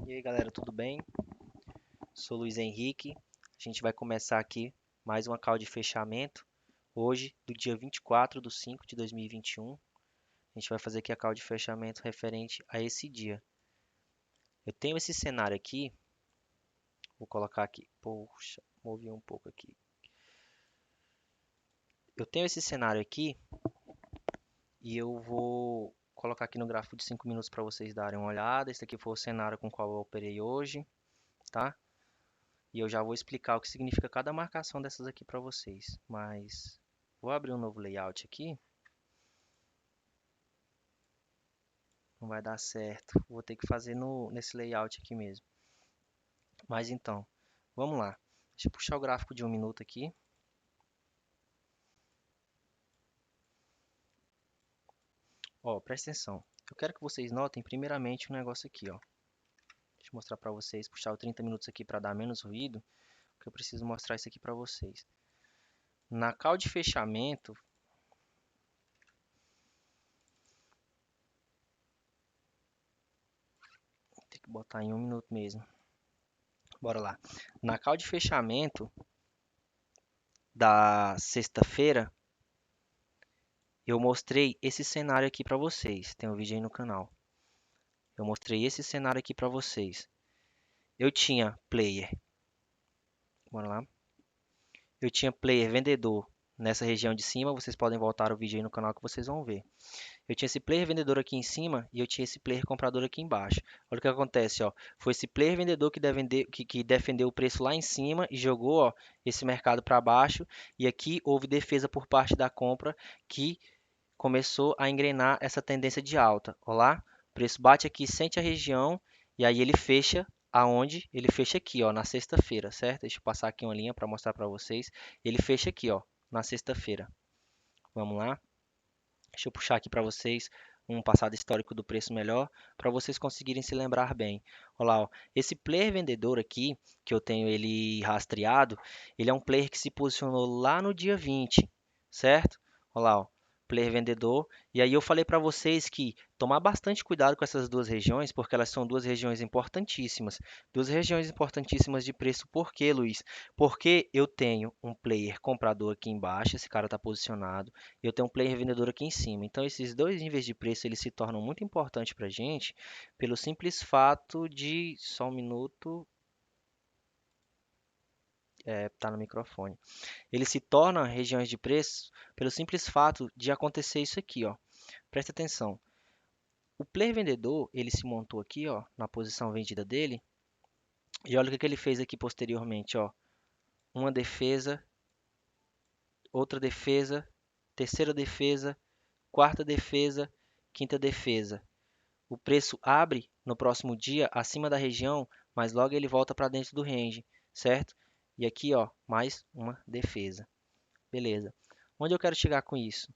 E aí galera, tudo bem? Sou Luiz Henrique. A gente vai começar aqui mais uma call de fechamento. Hoje, do dia 24 de 5 de 2021. A gente vai fazer aqui a call de fechamento referente a esse dia. Eu tenho esse cenário aqui. Vou colocar aqui. Poxa, movi um pouco aqui. Eu tenho esse cenário aqui e eu vou colocar aqui no gráfico de 5 minutos para vocês darem uma olhada. Esse aqui foi o cenário com o qual eu operei hoje, tá? E eu já vou explicar o que significa cada marcação dessas aqui para vocês. Mas vou abrir um novo layout aqui. Não vai dar certo. Vou ter que fazer nesse layout aqui mesmo. Mas então, vamos lá. Deixa eu puxar o gráfico de 1 minuto aqui. Ó, presta atenção. Eu quero que vocês notem primeiramente um negócio aqui, ó. Deixa eu mostrar para vocês. Puxar o 30 minutos aqui para dar menos ruído. Porque eu preciso mostrar isso aqui para vocês. Na call de fechamento, tem que botar em 1 minuto mesmo. Bora lá. Na call de fechamento da sexta-feira, eu mostrei esse cenário aqui para vocês. Tem um vídeo aí no canal. Eu mostrei esse cenário aqui para vocês. Eu tinha player, bora lá. Eu tinha player vendedor nessa região de cima. Vocês podem voltar o vídeo aí no canal que vocês vão ver. Eu tinha esse player vendedor aqui em cima e eu tinha esse player comprador aqui embaixo. Olha o que acontece, ó. Foi esse player vendedor que defendeu o preço lá em cima e jogou, ó, esse mercado para baixo. E aqui houve defesa por parte da compra que começou a engrenar essa tendência de alta. Olha lá, o preço bate aqui, sente a região e aí ele fecha aonde? Ele fecha aqui, ó, na sexta-feira, certo? Deixa eu passar aqui uma linha para mostrar para vocês. Ele fecha aqui, ó, na sexta-feira. Vamos lá. Deixa eu puxar aqui para vocês um passado histórico do preço melhor, para vocês conseguirem se lembrar bem. Olha lá, ó, esse player vendedor aqui, que eu tenho ele rastreado, ele é um player que se posicionou lá no dia 20, certo? Olha lá, ó, player vendedor. E aí eu falei para vocês que tomar bastante cuidado com essas duas regiões, porque elas são duas regiões importantíssimas. Duas regiões importantíssimas de preço. Por quê, Luiz? Porque eu tenho um player comprador aqui embaixo, esse cara está posicionado, e eu tenho um player vendedor aqui em cima. Então, esses dois níveis de preço eles se tornam muito importantes para a gente, pelo simples fato de. Só um minuto. Tá no microfone. Eles se tornam regiões de preço pelo simples fato de acontecer isso aqui, ó. Presta atenção. O player vendedor, ele se montou aqui, ó, na posição vendida dele, e olha o que que ele fez aqui posteriormente, ó. Uma defesa, outra defesa, terceira defesa, quarta defesa, quinta defesa. O preço abre no próximo dia acima da região, mas logo ele volta para dentro do range, certo? E aqui, ó, mais uma defesa. Beleza. Onde eu quero chegar com isso?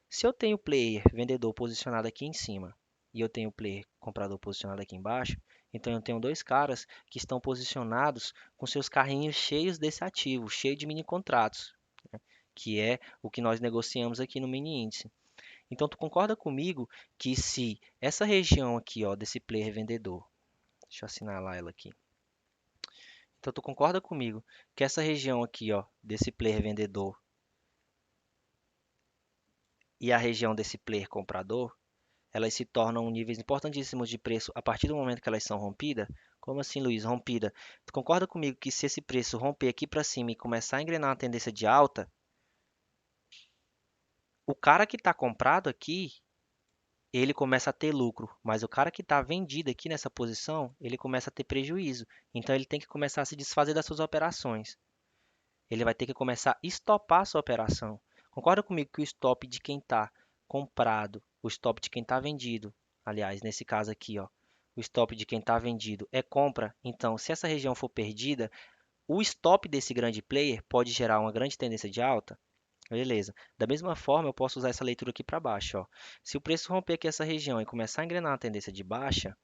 Se eu tenho player vendedor posicionado aqui em cima e eu tenho player comprador posicionado aqui embaixo, então eu tenho dois caras que estão posicionados com seus carrinhos cheios desse ativo, cheio de mini contratos, né? Que é o que nós negociamos aqui no mini índice. Então, tu concorda comigo que se essa região aqui, ó, desse player vendedor, deixa eu assinalar ela aqui. Então, tu concorda comigo que essa região aqui, ó, desse player vendedor e a região desse player comprador, elas se tornam níveis importantíssimos de preço a partir do momento que elas são rompidas? Como assim, Luiz? Rompida. Tu concorda comigo que se esse preço romper aqui para cima e começar a engrenar uma tendência de alta, o cara que está comprado aqui, ele começa a ter lucro, mas o cara que está vendido aqui nessa posição, ele começa a ter prejuízo. Então ele tem que começar a se desfazer das suas operações. Ele vai ter que começar a estopar a sua operação. Concorda comigo que o stop de quem está comprado, o stop de quem está vendido, aliás, nesse caso aqui, ó, o stop de quem está vendido é compra. Então, se essa região for perdida, o stop desse grande player pode gerar uma grande tendência de alta. Beleza. Da mesma forma, eu posso usar essa leitura aqui para baixo, ó. Se o preço romper aqui essa região e começar a engrenar a tendência de baixa,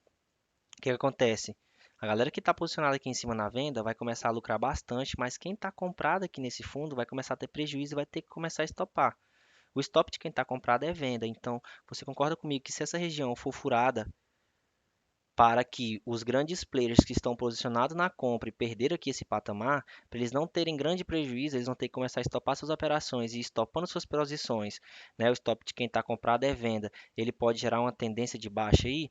o que que acontece? A galera que está posicionada aqui em cima na venda vai começar a lucrar bastante, mas quem está comprado aqui nesse fundo vai começar a ter prejuízo e vai ter que começar a estopar. O stop de quem está comprado é venda, então você concorda comigo que se essa região for furada para que os grandes players que estão posicionados na compra e perderam aqui esse patamar, para eles não terem grande prejuízo, eles vão ter que começar a estopar suas operações e estopando suas posições, né? O stop de quem está comprado é venda, ele pode gerar uma tendência de baixa aí,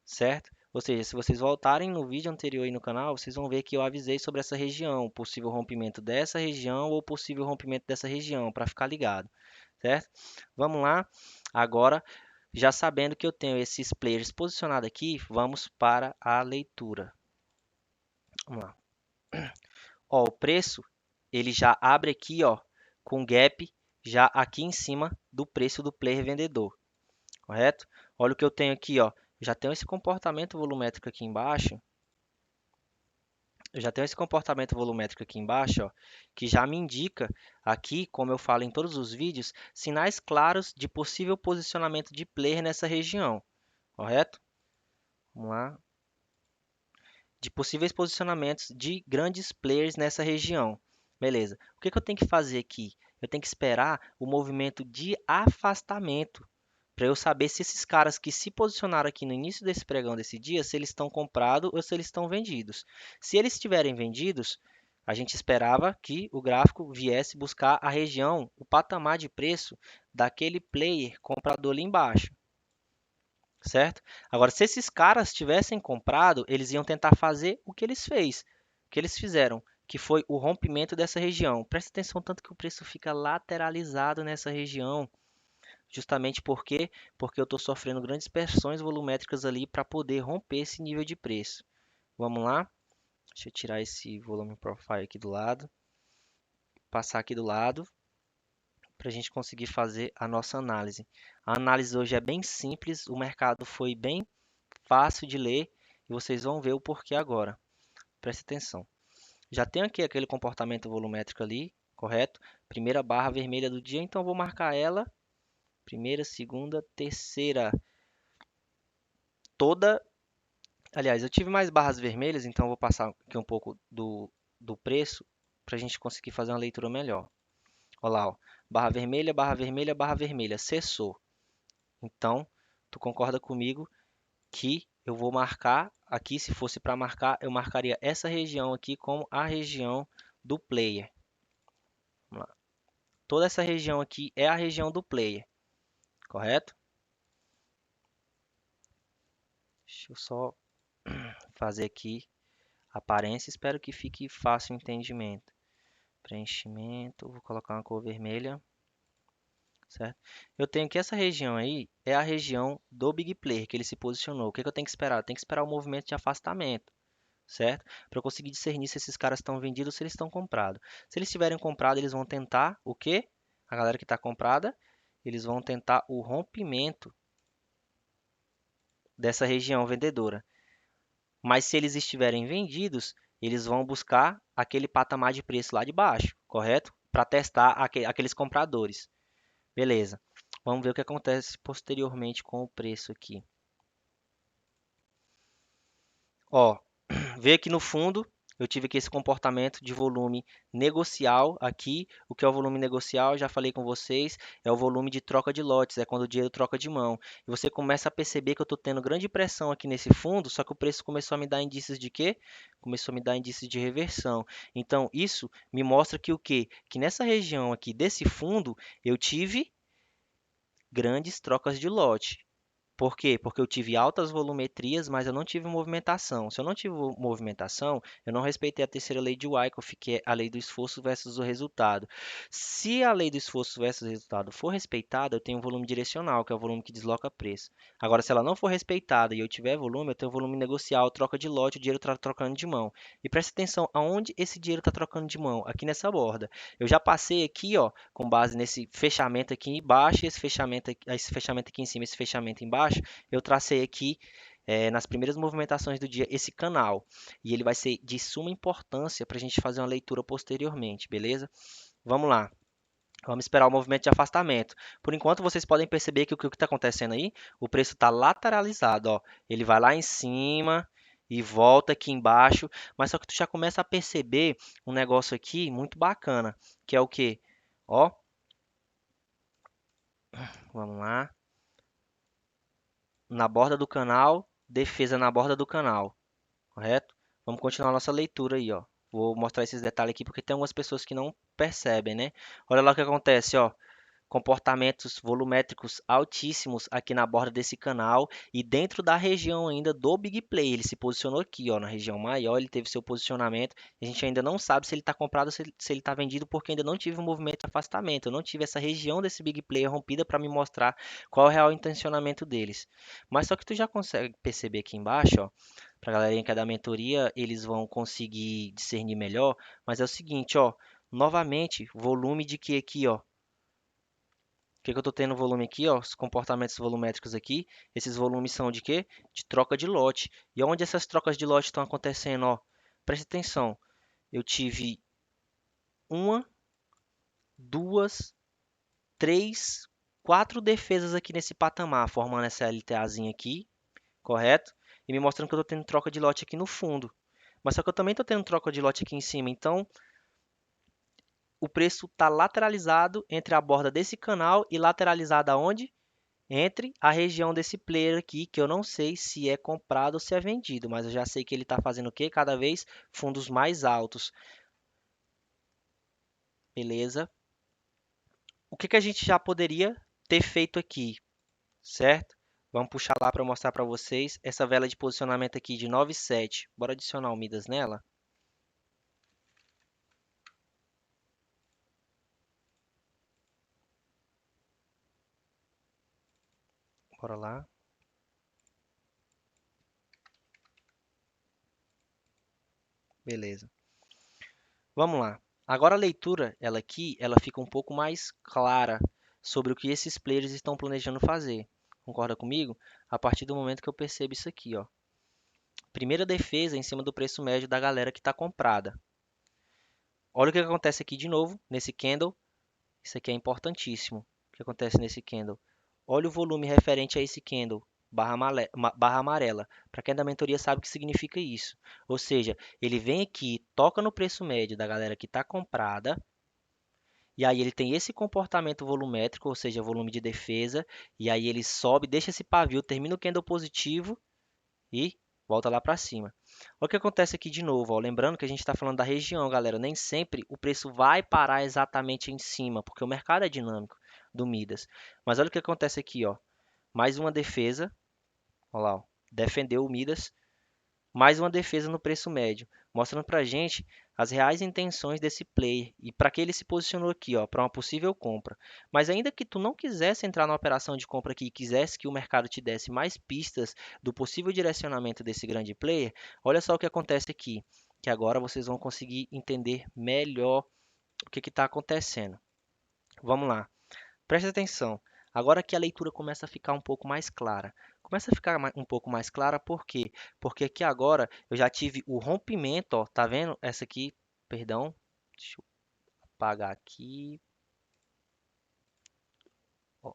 certo? Ou seja, se vocês voltarem no vídeo anterior aí no canal, vocês vão ver que eu avisei sobre essa região, possível rompimento dessa região ou possível rompimento dessa região, para ficar ligado, certo? Vamos lá, agora já sabendo que eu tenho esses players posicionados aqui, vamos para a leitura. Vamos lá. Ó, o preço, ele já abre aqui, ó, com gap já aqui em cima do preço do player vendedor, correto? Olha o que eu tenho aqui, ó. Já tenho esse comportamento volumétrico aqui embaixo. Eu já tenho esse comportamento volumétrico aqui embaixo, ó, que já me indica aqui, como eu falo em todos os vídeos, sinais claros de possível posicionamento de player nessa região, correto? Vamos lá. De possíveis posicionamentos de grandes players nessa região. Beleza. O que eu tenho que fazer aqui? Eu tenho que esperar o movimento de afastamento para eu saber se esses caras que se posicionaram aqui no início desse pregão desse dia, se eles estão comprados ou se eles estão vendidos. Se eles estiverem vendidos, a gente esperava que o gráfico viesse buscar a região, o patamar de preço daquele player comprador ali embaixo, certo? Agora, se esses caras tivessem comprado, eles iam tentar fazer o que eles fizeram, que foi o rompimento dessa região. Presta atenção tanto que o preço fica lateralizado nessa região, justamente porque eu estou sofrendo grandes pressões volumétricas ali para poder romper esse nível de preço. Vamos lá? Deixa eu tirar esse volume profile aqui do lado, passar aqui do lado, para a gente conseguir fazer a nossa análise. A análise hoje é bem simples, o mercado foi bem fácil de ler e vocês vão ver o porquê agora. Preste atenção. Já tem aqui aquele comportamento volumétrico ali, correto? Primeira barra vermelha do dia, então eu vou marcar ela. Primeira, segunda, terceira. Toda. Aliás, eu tive mais barras vermelhas, então eu vou passar aqui um pouco do preço para a gente conseguir fazer uma leitura melhor. Olha lá, ó. Barra vermelha, barra vermelha, barra vermelha. Cessou. Então, tu concorda comigo que eu vou marcar aqui, se fosse para marcar, eu marcaria essa região aqui como a região do player. Vamos lá. Toda essa região aqui é a região do player, correto? Deixa eu só fazer aqui a aparência, espero que fique fácil o entendimento. Preenchimento, vou colocar uma cor vermelha, certo? Eu tenho que essa região aí é a região do big player, que ele se posicionou. O que eu tenho que esperar? Eu tenho que esperar o movimento de afastamento, certo? Para eu conseguir discernir se esses caras estão vendidos ou se eles estão comprados. Se eles estiverem comprados, eles vão tentar o quê? A galera que está comprada, eles vão tentar o rompimento dessa região vendedora. Mas se eles estiverem vendidos, eles vão buscar aquele patamar de preço lá de baixo, correto? Para testar aqueles compradores. Beleza. Vamos ver o que acontece posteriormente com o preço aqui. Ó, vê aqui no fundo, eu tive aqui esse comportamento de volume negocial aqui. O que é o volume negocial? Eu já falei com vocês, é o volume de troca de lotes, é quando o dinheiro troca de mão. E você começa a perceber que eu estou tendo grande pressão aqui nesse fundo, só que o preço começou a me dar indícios de quê? Começou a me dar indícios de reversão. Então, isso me mostra que o quê? Que nessa região aqui desse fundo, eu tive grandes trocas de lote. Por quê? Porque eu tive altas volumetrias, mas eu não tive movimentação. Se eu não tive movimentação, eu não respeitei a terceira lei de Wyckoff, que é a lei do esforço versus o resultado. Se a lei do esforço versus o resultado for respeitada, eu tenho um volume direcional, que é o volume que desloca preço. Agora, se ela não for respeitada e eu tiver volume, eu tenho volume negocial, troca de lote, o dinheiro está trocando de mão. E preste atenção, aonde esse dinheiro está trocando de mão? Aqui nessa borda. Eu já passei aqui, ó, com base nesse fechamento aqui embaixo, esse fechamento aqui em cima, esse fechamento embaixo, eu tracei aqui nas primeiras movimentações do dia esse canal e ele vai ser de suma importância para a gente fazer uma leitura posteriormente, beleza? Vamos lá. Vamos esperar o movimento de afastamento. Por enquanto, vocês podem perceber que o que está acontecendo aí, o preço está lateralizado, ó. Ele vai lá em cima e volta aqui embaixo, mas só que tu já começa a perceber um negócio aqui muito bacana, que é o quê? Ó, vamos lá. Na borda do canal defesa na borda do canal, correto? Vamos continuar nossa leitura aí, ó. Vou mostrar esses detalhes aqui porque tem algumas pessoas que não percebem, né? Olha lá o que acontece, ó. Comportamentos volumétricos altíssimos aqui na borda desse canal e dentro da região ainda do Big Play. Ele se posicionou aqui, ó, na região maior, ele teve seu posicionamento. A gente ainda não sabe se ele está comprado ou se ele está vendido, porque ainda não tive um movimento de afastamento. Eu não tive essa região desse Big Play rompida para me mostrar qual é o real intencionamento deles. Mas só que tu já consegue perceber aqui embaixo, ó, para a galerinha que é da mentoria, eles vão conseguir discernir melhor. Mas é o seguinte, ó, novamente, volume de que aqui, ó. Que eu estou tendo volume aqui, ó, os comportamentos volumétricos aqui, esses volumes são de quê? De troca de lote. E onde essas trocas de lote estão acontecendo, ó? Preste atenção. Eu tive uma, duas, três, quatro defesas aqui nesse patamar, formando essa LTAzinha aqui, correto? E me mostrando que eu estou tendo troca de lote aqui no fundo. Mas só que eu também estou tendo troca de lote aqui em cima. Então, o preço está lateralizado entre a borda desse canal e lateralizado aonde? Entre a região desse player aqui, que eu não sei se é comprado ou se é vendido, mas eu já sei que ele está fazendo o quê? Cada vez fundos mais altos. Beleza? O que que a gente já poderia ter feito aqui, certo? Vamos puxar lá para mostrar para vocês essa vela de posicionamento aqui de 9,7. Bora adicionar o Midas nela? Bora lá. Beleza. Vamos lá. Agora a leitura, ela aqui, ela fica um pouco mais clara sobre o que esses players estão planejando fazer. Concorda comigo? A partir do momento que eu percebo isso aqui, ó. Primeira defesa em cima do preço médio da galera que está comprada. Olha o que acontece aqui de novo, nesse candle. Isso aqui é importantíssimo. O que acontece nesse candle? Olha o volume referente a esse candle, barra amarela. Para quem é da mentoria sabe o que significa isso. Ou seja, ele vem aqui, toca no preço médio da galera que está comprada, e aí ele tem esse comportamento volumétrico, ou seja, volume de defesa, e aí ele sobe, deixa esse pavio, termina o candle positivo e volta lá para cima. Olha o que acontece aqui de novo, ó. Lembrando que a gente está falando da região, galera. Nem sempre o preço vai parar exatamente em cima, porque o mercado é dinâmico do Midas. Mas olha o que acontece aqui, ó. Mais uma defesa, olha lá, ó. Defendeu o Midas, mais uma defesa no preço médio, mostrando para a gente as reais intenções desse player e para que ele se posicionou aqui, ó, para uma possível compra. Mas ainda que tu não quisesse entrar na operação de compra aqui e quisesse que o mercado te desse mais pistas do possível direcionamento desse grande player, olha só o que acontece aqui, que agora vocês vão conseguir entender melhor o que está acontecendo. Vamos lá. Preste atenção. Agora que a leitura começa a ficar um pouco mais clara. Começa a ficar um pouco mais clara por quê? Porque aqui agora eu já tive o rompimento, ó, tá vendo? Essa aqui, perdão, deixa eu apagar aqui. Ó.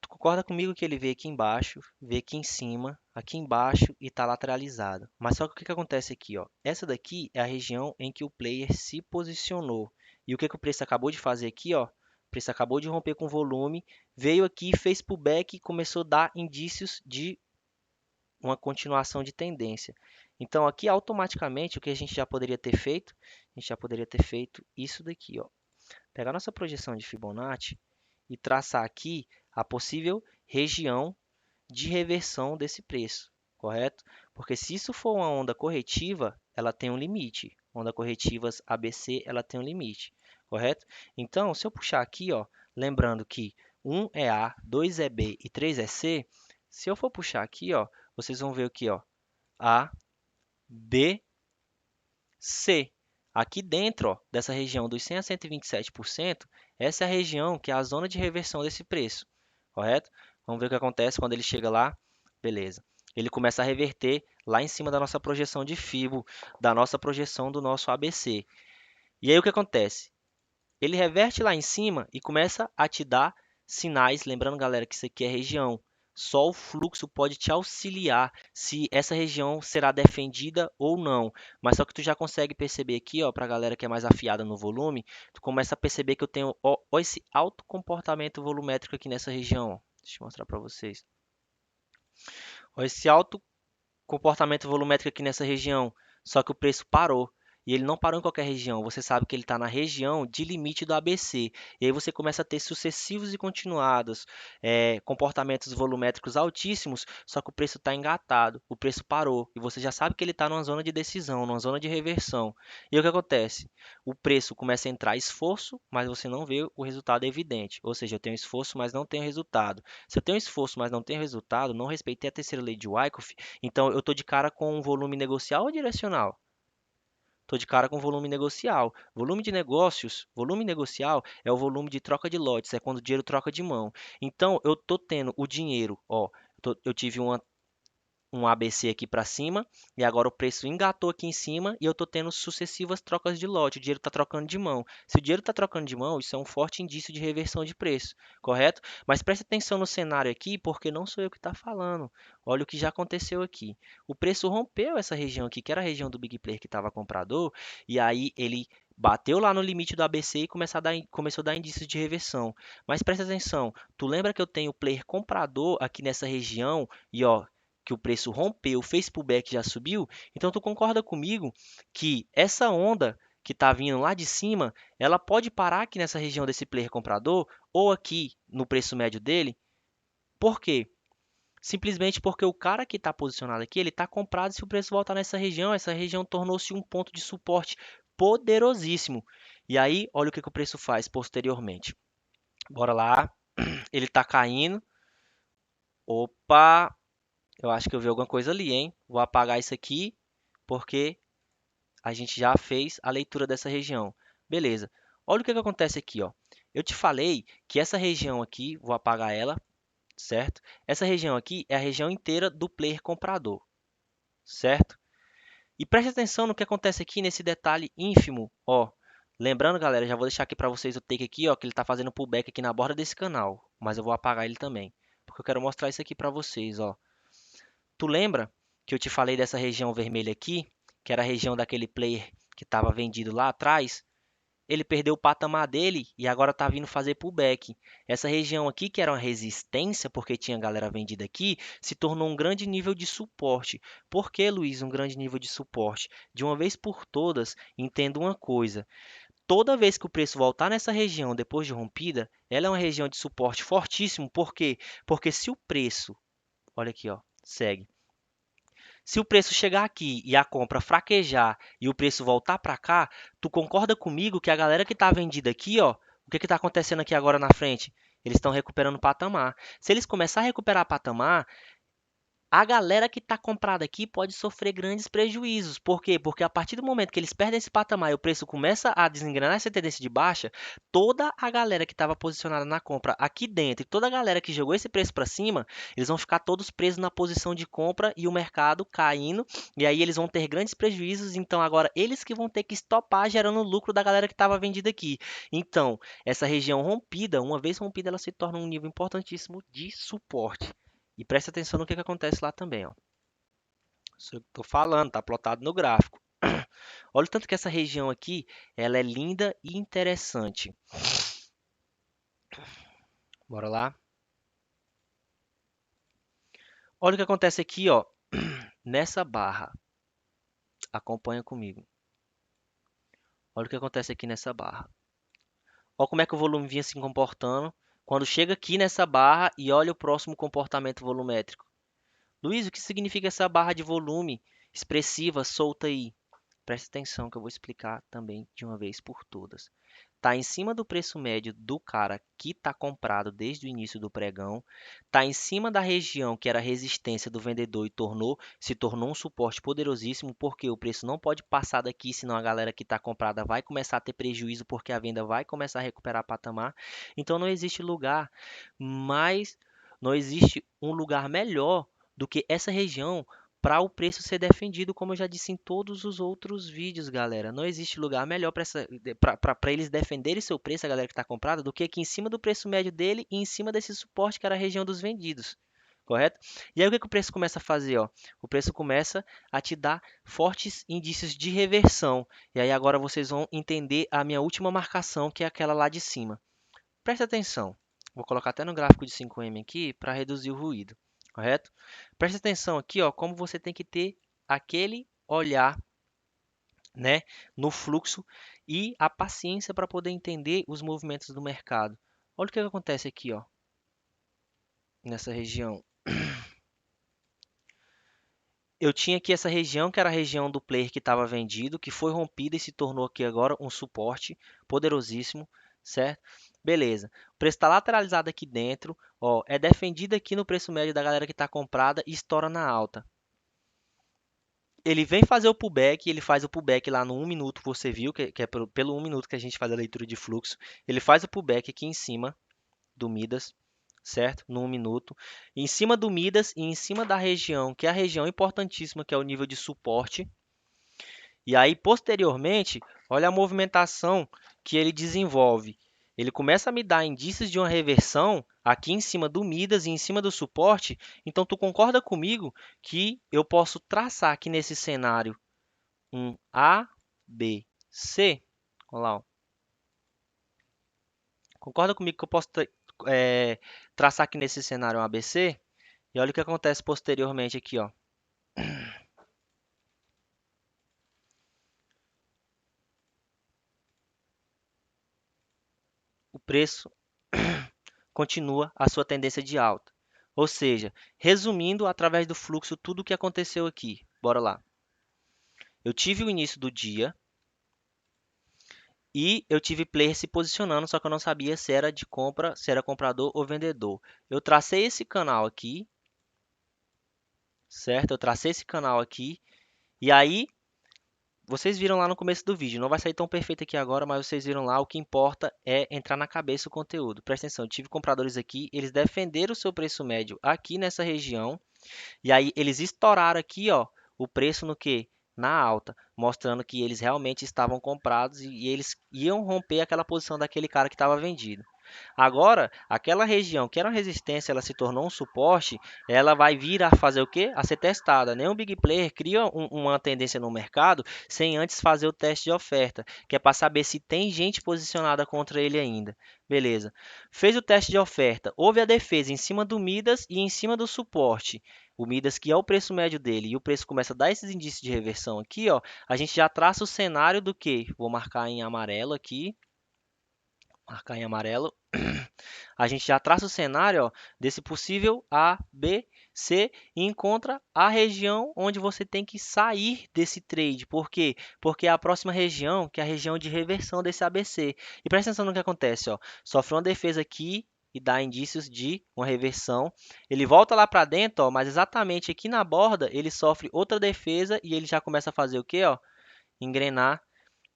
Tu concorda comigo que ele veio aqui embaixo, veio aqui embaixo e está lateralizado. Mas só que o que que acontece aqui, ó? Essa daqui é a região em que o player se posicionou. E o que que o preço acabou de fazer aqui, ó? O preço acabou de romper com volume, veio aqui, fez pullback e começou a dar indícios de uma continuação de tendência. Então, aqui automaticamente, o que a gente já poderia ter feito? A gente já poderia ter feito isso daqui, ó. Pegar nossa projeção de Fibonacci e traçar aqui a possível região de reversão desse preço, correto? Porque se isso for uma onda corretiva, ela tem um limite. Onda corretivas ABC, ela tem um limite, correto? Então, se eu puxar aqui, ó, lembrando que 1 é A, 2 é B e 3 é C, se eu for puxar aqui, ó, vocês vão ver aqui, ó, A, B, C. Aqui dentro, ó, dessa região dos 100 a 127%, essa é a região que é a zona de reversão desse preço, correto? Vamos ver o que acontece quando ele chega lá. Beleza. Ele começa a reverter lá em cima da nossa projeção de Fibo, da nossa projeção do nosso ABC. E aí o que acontece? Ele reverte lá em cima e começa a te dar sinais. Lembrando, galera, que isso aqui é região. Só o fluxo pode te auxiliar se essa região será defendida ou não. Mas só que tu já consegue perceber aqui, ó, para a galera que é mais afiada no volume, tu começa a perceber que eu tenho ó, esse alto comportamento volumétrico aqui nessa região. Ó. Deixa eu mostrar para vocês. Ó, esse alto comportamento volumétrico aqui nessa região, só que o preço parou. E ele não parou em qualquer região, você sabe que ele está na região de limite do ABC. E aí você começa a ter sucessivos e continuados comportamentos volumétricos altíssimos, só que o preço está engatado, o preço parou. E você já sabe que ele está numa zona de decisão, numa zona de reversão. E aí o que acontece? O preço começa a entrar esforço, mas você não vê o resultado evidente. Ou seja, eu tenho esforço, mas não tenho resultado. Se eu tenho esforço, mas não tenho resultado, não respeitei a terceira lei de Wyckoff, então eu estou de cara com um volume negocial ou direcional? Estou de cara com volume negocial. Volume de negócios, volume negocial é o volume de troca de lotes, é quando o dinheiro troca de mão. Então eu estou tendo o dinheiro, ó, eu tive um ABC aqui para cima e agora o preço engatou aqui em cima e eu estou tendo sucessivas trocas de lote. O dinheiro está trocando de mão. Se o dinheiro está trocando de mão, isso é um forte indício de reversão de preço, correto? Mas preste atenção no cenário aqui, porque não sou eu que está falando. Olha o que já aconteceu aqui. O preço rompeu essa região aqui, que era a região do Big Player que estava comprador, e aí ele bateu lá no limite do ABC e começou a dar indícios de reversão. Mas presta atenção, tu lembra que eu tenho player comprador aqui nessa região e ó, que o preço rompeu, fez pullback, já subiu, então tu concorda comigo que essa onda que está vindo lá de cima, ela pode parar aqui nessa região desse player comprador ou aqui no preço médio dele? Por quê? Simplesmente porque o cara que está posicionado aqui, ele está comprado. Se o preço voltar nessa região tornou-se um ponto de suporte poderosíssimo. E aí, olha o que o preço faz posteriormente. Bora lá, ele está caindo. Opa, eu acho que eu vi alguma coisa ali, hein? Vou apagar isso aqui, porque a gente já fez a leitura dessa região. Beleza. Olha o que acontece aqui, ó. Eu te falei que essa região aqui, vou apagar ela, certo? Essa região aqui é a região inteira do player comprador, certo? E preste atenção no que acontece aqui nesse detalhe ínfimo, ó. Lembrando, galera, já vou deixar aqui para vocês o take aqui, ó, que ele está fazendo pullback aqui na borda desse canal, mas eu vou apagar ele também, porque eu quero mostrar isso aqui para vocês, ó. Tu lembra que eu te falei dessa região vermelha aqui, que era a região daquele player que estava vendido lá atrás? Ele perdeu o patamar dele e agora está vindo fazer pullback. Essa região aqui, que era uma resistência, porque tinha galera vendida aqui, se tornou um grande nível de suporte. Por que, Luiz, um grande nível de suporte? De uma vez por todas, entenda uma coisa. Toda vez que o preço voltar nessa região depois de rompida, ela é uma região de suporte fortíssimo. Por quê? Porque se o preço, olha aqui, ó, segue. Se o preço chegar aqui e a compra fraquejar e o preço voltar para cá, tu concorda comigo que a galera que está vendida aqui, ó, o que está acontecendo aqui agora na frente? Eles estão recuperando patamar. Se eles começarem a recuperar patamar, a galera que está comprada aqui pode sofrer grandes prejuízos. Por quê? Porque a partir do momento que eles perdem esse patamar e o preço começa a desengrenar essa tendência de baixa, toda a galera que estava posicionada na compra aqui dentro e toda a galera que jogou esse preço para cima, eles vão ficar todos presos na posição de compra e o mercado caindo, e aí eles vão ter grandes prejuízos. Então agora eles que vão ter que estopar gerando lucro da galera que estava vendida aqui. Então, essa região rompida, uma vez rompida, ela se torna um nível importantíssimo de suporte. E preste atenção no que acontece lá também, ó. Isso eu estou falando, está plotado no gráfico. Olha o tanto que essa região aqui, ela é linda e interessante. Bora lá. Olha o que acontece aqui, ó, nessa barra. Acompanha comigo. Olha o que acontece aqui nessa barra. Olha como é que o volume vinha se comportando quando chega aqui nessa barra e olha o próximo comportamento volumétrico. Luiz, o que significa essa barra de volume expressiva solta aí? Preste atenção que eu vou explicar também de uma vez por todas. Está em cima do preço médio do cara que está comprado desde o início do pregão, está em cima da região que era a resistência do vendedor e se tornou um suporte poderosíssimo, porque o preço não pode passar daqui, senão a galera que está comprada vai começar a ter prejuízo, porque a venda vai começar a recuperar patamar. Então não existe lugar mais, não existe um lugar melhor do que essa região para o preço ser defendido, como eu já disse em todos os outros vídeos, galera. Não existe lugar melhor para eles defenderem seu preço, a galera que está comprada, do que aqui em cima do preço médio dele e em cima desse suporte que era a região dos vendidos. Correto? E aí o que o preço começa a fazer? Ó? O preço começa a te dar fortes indícios de reversão. E aí agora vocês vão entender a minha última marcação, que é aquela lá de cima. Presta atenção. Vou colocar até no gráfico de 5M aqui para reduzir o ruído, correto? Preste atenção aqui, ó, como você tem que ter aquele olhar, né, no fluxo e a paciência para poder entender os movimentos do mercado. Olha o que acontece aqui, ó, nessa região. Eu tinha aqui essa região, que era a região do player que estava vendido, que foi rompida e se tornou aqui agora um suporte poderosíssimo, certo? Beleza. O preço está lateralizado aqui dentro, ó, é defendido aqui no preço médio da galera que está comprada e estoura na alta. Ele vem fazer o pullback, ele faz o pullback lá no 1 minuto, você viu, que é pelo 1 minuto que a gente faz a leitura de fluxo. Ele faz o pullback aqui em cima do Midas, certo? No 1 minuto. Em cima do Midas e em cima da região, que é a região importantíssima, que é o nível de suporte. E aí, posteriormente, olha a movimentação que ele desenvolve. Ele começa a me dar indícios de uma reversão aqui em cima do Midas e em cima do suporte. Então, tu concorda comigo que eu posso traçar aqui nesse cenário um A, B, C? Olha lá, ó. Concorda comigo que eu posso traçar aqui nesse cenário um ABC? E olha o que acontece posteriormente aqui, ó. O preço continua a sua tendência de alta. Ou seja, resumindo através do fluxo tudo o que aconteceu aqui. Bora lá. Eu tive o início do dia e eu tive player se posicionando, só que eu não sabia se era de compra, se era comprador ou vendedor. Eu tracei esse canal aqui, certo? Eu tracei esse canal aqui e aí vocês viram lá no começo do vídeo, não vai sair tão perfeito aqui agora, mas vocês viram lá, o que importa é entrar na cabeça o conteúdo. Presta atenção, eu tive compradores aqui, eles defenderam o seu preço médio aqui nessa região, e aí eles estouraram aqui, ó, o preço no que? Na alta, mostrando que eles realmente estavam comprados e eles iam romper aquela posição daquele cara que estava vendido. Agora, aquela região que era uma resistência, ela se tornou um suporte, ela vai vir a fazer o quê? A ser testada. Nenhum big player cria uma tendência no mercado sem antes fazer o teste de oferta, que é para saber se tem gente posicionada contra ele ainda. Beleza. Fez o teste de oferta, houve a defesa em cima do Midas e em cima do suporte. O Midas, que é o preço médio dele, e o preço começa a dar esses indícios de reversão aqui, ó, a gente já traça o cenário do que? Vou marcar em amarelo aqui, marcar em amarelo. A gente já traça o cenário, ó, desse possível A, B, C e encontra a região onde você tem que sair desse trade. Por quê? Porque é a próxima região, que é a região de reversão desse ABC. E presta atenção no que acontece, ó. Sofre uma defesa aqui e dá indícios de uma reversão. Ele volta lá para dentro, ó, mas exatamente aqui na borda ele sofre outra defesa e ele já começa a fazer o quê, ó? Engrenar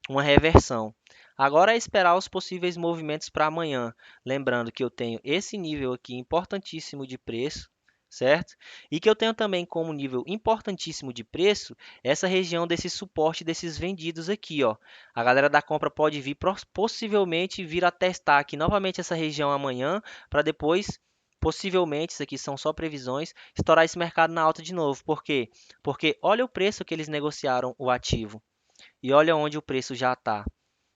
uma reversão. Agora é esperar os possíveis movimentos para amanhã. Lembrando que eu tenho esse nível aqui importantíssimo de preço, certo? E que eu tenho também como nível importantíssimo de preço essa região desse suporte desses vendidos aqui, ó. A galera da compra pode vir possivelmente vir a testar aqui novamente essa região amanhã para depois possivelmente, isso aqui são só previsões, estourar esse mercado na alta de novo. Por quê? Porque olha o preço que eles negociaram o ativo e olha onde o preço já está.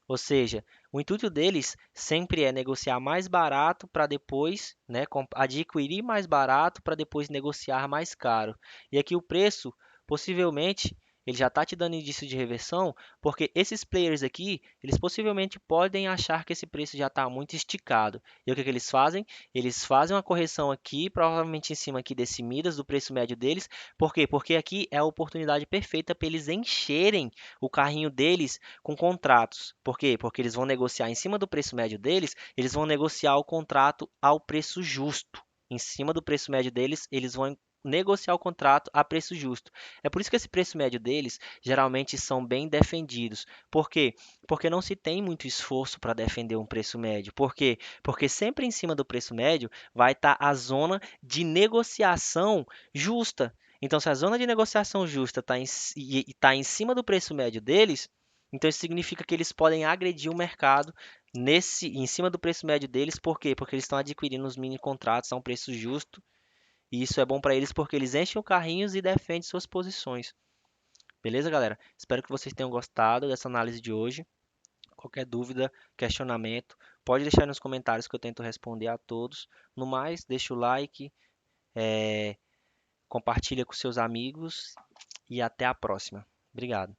Ou seja, o intuito deles sempre é negociar mais barato para depois, né, adquirir mais barato para depois negociar mais caro. E aqui o preço, possivelmente, ele já está te dando indício de reversão, porque esses players aqui, eles possivelmente podem achar que esse preço já está muito esticado. E o que eles fazem? Eles fazem uma correção aqui, provavelmente em cima aqui desse Midas, do preço médio deles. Por quê? Porque aqui é a oportunidade perfeita para eles encherem o carrinho deles com contratos. Por quê? Porque eles vão negociar em cima do preço médio deles, eles vão negociar o contrato ao preço justo. Em cima do preço médio deles, eles vão negociar o contrato a preço justo. É por isso que esse preço médio deles geralmente são bem defendidos. Por quê? Porque não se tem muito esforço para defender um preço médio. Por quê? Porque sempre em cima do preço médio vai estar a zona de negociação justa. Então, se a zona de negociação justa está em cima do preço médio deles, então isso significa que eles podem agredir o mercado em cima do preço médio deles. Por quê? Porque eles estão adquirindo os mini contratos a um preço justo. E isso é bom para eles porque eles enchem o carrinho e defendem suas posições. Beleza, galera? Espero que vocês tenham gostado dessa análise de hoje. Qualquer dúvida, questionamento, pode deixar aí nos comentários que eu tento responder a todos. No mais, deixa o like, compartilha com seus amigos e até a próxima. Obrigado.